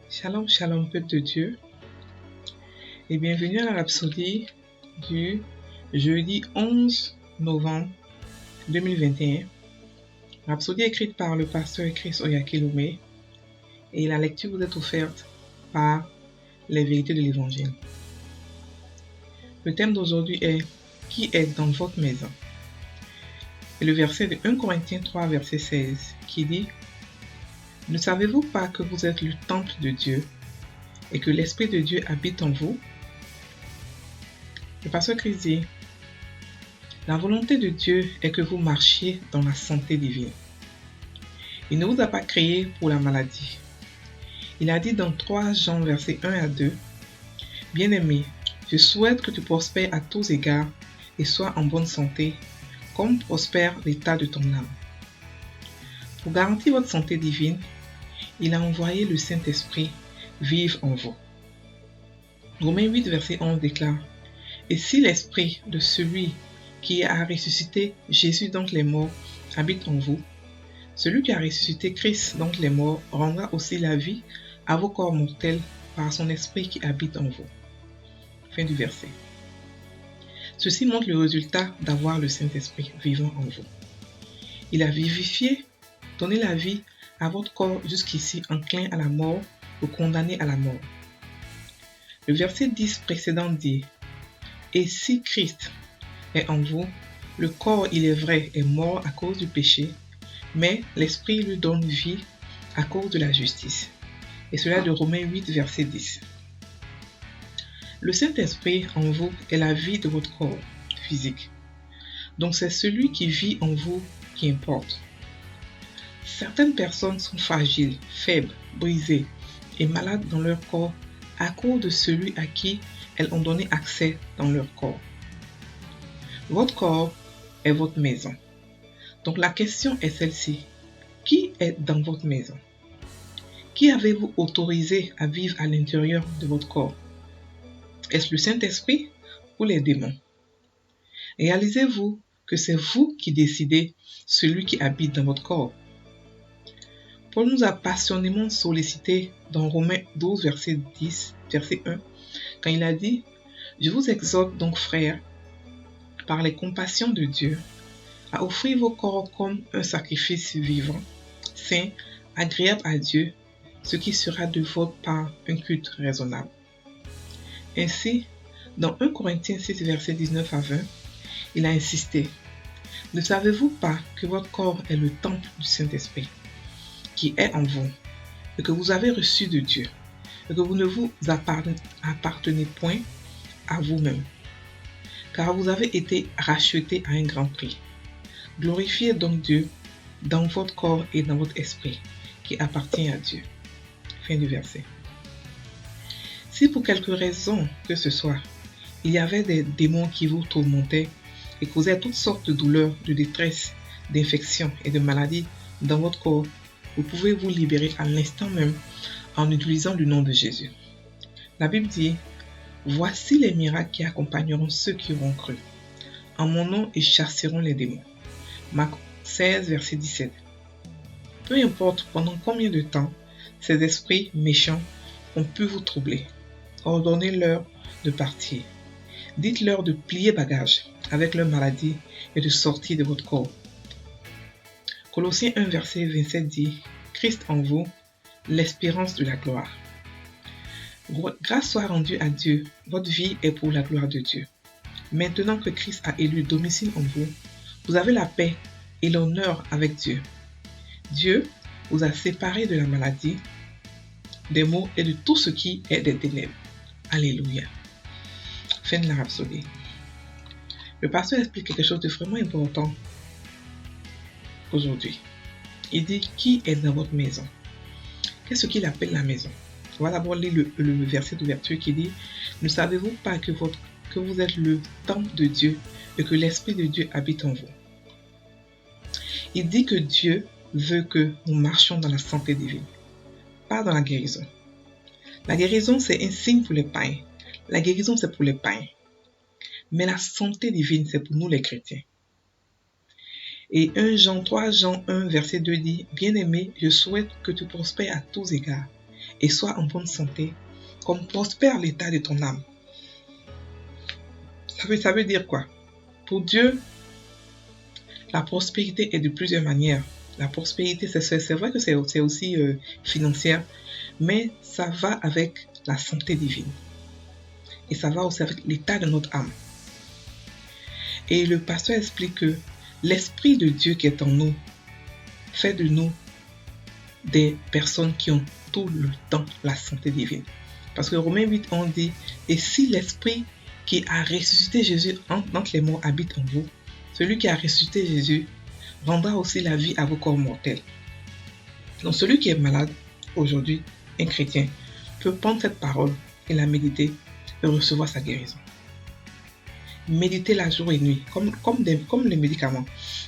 Shalom, shalom, peuple de Dieu, et bienvenue à la Rhapsodie du jeudi 11 novembre 2021. Rhapsodie écrite par le pasteur Chris Oyakilome, et la lecture vous est offerte par les vérités de l'Évangile. Le thème d'aujourd'hui est « Qui est dans votre maison ?» et le verset de 1 Corinthiens 3, verset 16, qui dit « Ne savez-vous pas que vous êtes le temple de Dieu et que l'Esprit de Dieu habite en vous ?» Le pasteur Christ dit « La volonté de Dieu est que vous marchiez dans la santé divine. Il ne vous a pas créé pour la maladie. Il a dit dans 3 Jean verset 1 à 2 « Bien-aimé, je souhaite que tu prospères à tous égards et sois en bonne santé, comme prospère l'état de ton âme. Pour garantir votre santé divine, il a envoyé le Saint-Esprit vivre en vous. » Romains 8 verset 11 déclare « Et si l'Esprit de celui qui a ressuscité Jésus d'entre les morts habite en vous, celui qui a ressuscité Christ d'entre les morts rendra aussi la vie à vos corps mortels par son Esprit qui habite en vous. » Fin du verset. Ceci montre le résultat d'avoir le Saint-Esprit vivant en vous. Il a vivifié, donné la vie à votre corps jusqu'ici enclin à la mort ou condamné à la mort. Le verset 10 précédent dit « Et si Christ est en vous, le corps, il est vrai, est mort à cause du péché, mais l'Esprit lui donne vie à cause de la justice. » Et cela de Romains 8, verset 10. Le Saint-Esprit en vous est la vie de votre corps physique. Donc c'est celui qui vit en vous qui importe. Certaines personnes sont fragiles, faibles, brisées et malades dans leur corps à cause de celui à qui elles ont donné accès dans leur corps. Votre corps est votre maison. Donc la question est celle-ci. Qui est dans votre maison? Qui avez-vous autorisé à vivre à l'intérieur de votre corps? Est-ce le Saint-Esprit ou les démons? Réalisez-vous que c'est vous qui décidez celui qui habite dans votre corps. Paul nous a passionnément sollicité dans Romains 12, verset 1, quand il a dit « Je vous exhorte donc, frères, par les compassions de Dieu, à offrir vos corps comme un sacrifice vivant, saint, agréable à Dieu, ce qui sera de votre part un culte raisonnable. » Ainsi, dans 1 Corinthiens 6, verset 19 à 20, il a insisté « Ne savez-vous pas que votre corps est le temple du Saint-Esprit, qui est en vous, et que vous avez reçu de Dieu, et que vous ne vous appartenez point à vous-même, car vous avez été rachetés à un grand prix. Glorifiez donc Dieu dans votre corps et dans votre esprit, qui appartient à Dieu. » Fin du verset. Si pour quelque raison que ce soit, il y avait des démons qui vous tourmentaient et causaient toutes sortes de douleurs, de détresse, d'infections et de maladies dans votre corps, vous pouvez vous libérer à l'instant même en utilisant le nom de Jésus. La Bible dit « Voici les miracles qui accompagneront ceux qui auront cru. En mon nom, ils chasseront les démons. » Marc 16, verset 17. Peu importe pendant combien de temps ces esprits méchants ont pu vous troubler, ordonnez-leur de partir. Dites-leur de plier bagage avec leur maladie et de sortir de votre corps. Colossiens 1, verset 27 dit « Christ en vous, l'espérance de la gloire. » Grâce soit rendue à Dieu, votre vie est pour la gloire de Dieu. Maintenant que Christ a élu domicile en vous, vous avez la paix et l'honneur avec Dieu. Dieu vous a séparé de la maladie, des maux et de tout ce qui est des ténèbres. Alléluia. Fin de la rhapsodie. Le pasteur explique quelque chose de vraiment important aujourd'hui. Il dit « Qui est dans votre maison ?» Qu'est-ce qu'il appelle la maison? On va d'abord lire le verset d'ouverture qui dit « Ne savez-vous pas que vous êtes le temple de Dieu et que l'Esprit de Dieu habite en vous ?» Il dit que Dieu veut que nous marchions dans la santé divine, pas dans la guérison. La guérison, c'est un signe pour les païens. La guérison, c'est pour les païens. Mais la santé divine, c'est pour nous les chrétiens. Et 3 Jean 1, verset 2 dit « Bien-aimé, je souhaite que tu prospères à tous égards et sois en bonne santé, comme prospère l'état de ton âme. Ça veut dire quoi? Pour Dieu, la prospérité est de plusieurs manières. La prospérité, c'est vrai que c'est aussi financière, mais ça va avec la santé divine. Et ça va aussi avec l'état de notre âme. Et le pasteur explique que l'Esprit de Dieu qui est en nous fait de nous des personnes qui ont tout le temps la santé divine. Parce que Romains 8, on dit, et si l'Esprit qui a ressuscité Jésus entre les morts habite en vous, celui qui a ressuscité Jésus rendra aussi la vie à vos corps mortels. Donc celui qui est malade aujourd'hui, un chrétien, peut prendre cette parole et la méditer et recevoir sa guérison. Méditez la jour et nuit, comme les médicaments.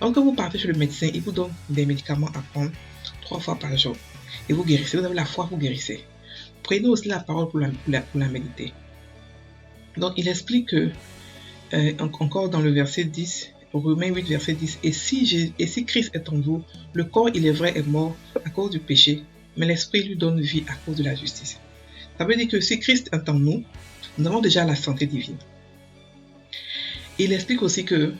Donc quand vous partez chez le médecin, il vous donne des médicaments à prendre 3 fois par jour. Et vous guérissez, vous avez la foi, vous guérissez. Prenez aussi la parole pour la méditer. Donc il explique que, encore dans le verset 10, Romains 8, verset 10, et si Christ est en vous, le corps, il est vrai, est mort à cause du péché, mais l'esprit lui donne vie à cause de la justice. Ça veut dire que si Christ est en nous, nous avons déjà la santé divine. Il explique aussi que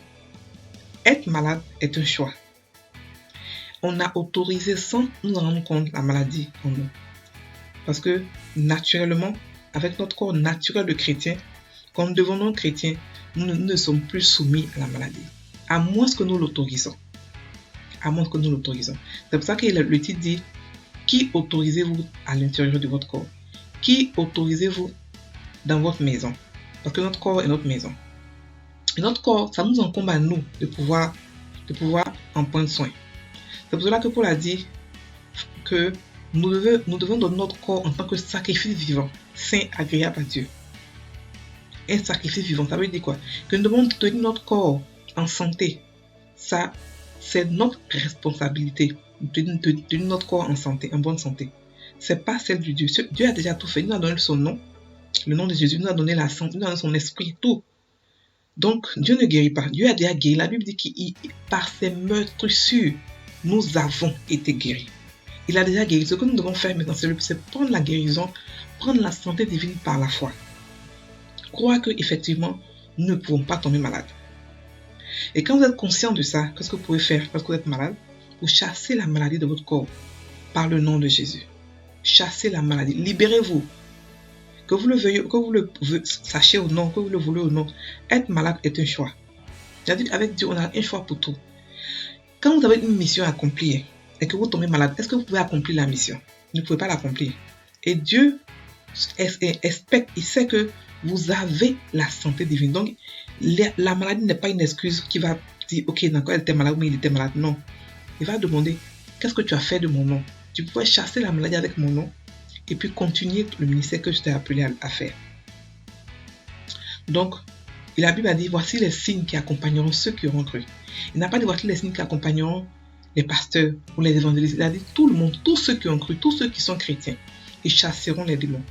être malade est un choix. On a autorisé sans nous rendre compte la maladie en nous. Parce que naturellement, avec notre corps naturel de chrétien, quand nous devenons chrétiens, nous ne sommes plus soumis à la maladie. À moins que nous l'autorisons. C'est pour ça que le titre dit, qui autorisez-vous à l'intérieur de votre corps? Qui autorisez-vous dans votre maison? Parce que notre corps est notre maison. Et notre corps, ça nous incombe à nous de pouvoir en prendre soin. C'est pour cela que Paul a dit que nous devons donner notre corps en tant que sacrifice vivant, saint, agréable à Dieu. Un sacrifice vivant, ça veut dire quoi? Que nous devons tenir notre corps en santé. Ça, c'est notre responsabilité de tenir notre corps en santé, en bonne santé. C'est pas celle de Dieu. Dieu a déjà tout fait. Il nous a donné son nom, le nom de Jésus. Il nous a donné la santé, il nous a donné son esprit, tout. Donc, Dieu ne guérit pas. Dieu a déjà guéri. La Bible dit que par ses meurtrissures, nous avons été guéris. Il a déjà guéri. Ce que nous devons faire maintenant, c'est prendre la guérison, prendre la santé divine par la foi. Croire qu'effectivement, nous ne pouvons pas tomber malade. Et quand vous êtes conscient de ça, qu'est-ce que vous pouvez faire lorsque vous êtes malade? Vous chassez la maladie de votre corps par le nom de Jésus. Chassez la maladie. Libérez-vous. Que vous le veuillez, que vous le sachiez ou non, que vous le voulez ou non, être malade est un choix. C'est-à-dire qu'avec Dieu, on a un choix pour tout. Quand vous avez une mission à accomplir et que vous tombez malade, est-ce que vous pouvez accomplir la mission? Vous ne pouvez pas l'accomplir. Et Dieu expecte, il sait que vous avez la santé divine. Donc, la maladie n'est pas une excuse qui va dire, ok, d'accord, elle était malade, mais il était malade. Non. Il va demander, qu'est-ce que tu as fait de mon nom? Tu pourrais chasser la maladie avec mon nom et puis continuer le ministère que je t'ai appelé à faire. Donc, la Bible a dit, voici les signes qui accompagneront ceux qui auront cru. Il n'a pas dit, voici les signes qui accompagneront les pasteurs ou les évangélistes. Il a dit, tout le monde, tous ceux qui ont cru, tous ceux qui sont chrétiens, ils chasseront les démons.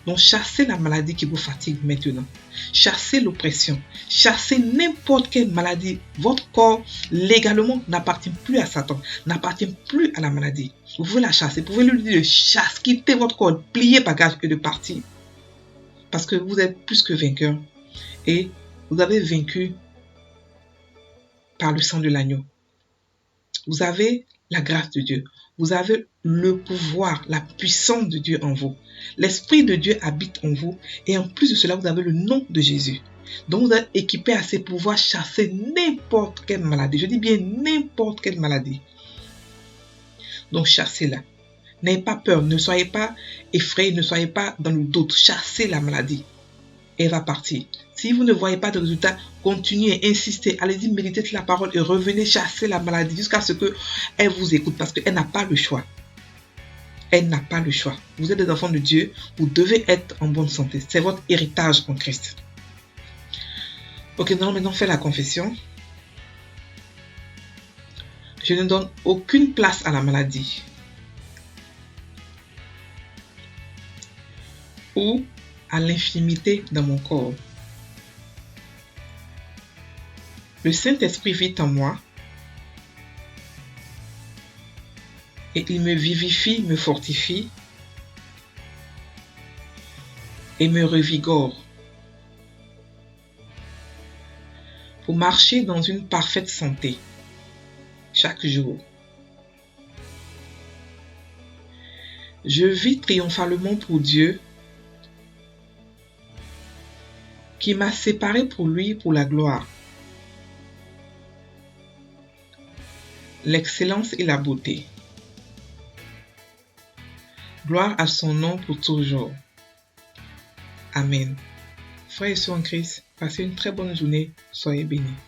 Donc, chassez la maladie qui vous fatigue maintenant. Chassez l'oppression. Chassez n'importe quelle maladie. Votre corps, légalement, n'appartient plus à Satan, n'appartient plus à la maladie. Vous pouvez la chasser. Vous pouvez lui dire de chasser, quitter votre corps, plier bagage et de partir. Parce que vous êtes plus que vainqueur. Et vous avez vaincu par le sang de l'agneau. Vous avez la grâce de Dieu. Vous avez le pouvoir, la puissance de Dieu en vous. L'Esprit de Dieu habite en vous. Et en plus de cela, vous avez le nom de Jésus. Donc vous êtes équipé à ces pouvoirs chasser n'importe quelle maladie. Je dis bien n'importe quelle maladie. Donc chassez-la. N'ayez pas peur. Ne soyez pas effrayés. Ne soyez pas dans le doute. Chassez la maladie. Et elle va partir. Si vous ne voyez pas de résultat, continuez, insistez, allez-y, méditez la parole et revenez chasser la maladie jusqu'à ce qu'elle vous écoute parce qu'elle n'a pas le choix. Elle n'a pas le choix. Vous êtes des enfants de Dieu, vous devez être en bonne santé. C'est votre héritage en Christ. Ok, nous allons maintenant faire la confession. Je ne donne aucune place à la maladie. Ou à l'infimité dans mon corps. Le Saint-Esprit vit en moi et il me vivifie, me fortifie et me revigore pour marcher dans une parfaite santé chaque jour. Je vis triomphalement pour Dieu qui m'a séparé pour lui pour la gloire, l'excellence et la beauté. Gloire à son nom pour toujours. Amen. Frères et sœurs en Christ, passez une très bonne journée. Soyez bénis.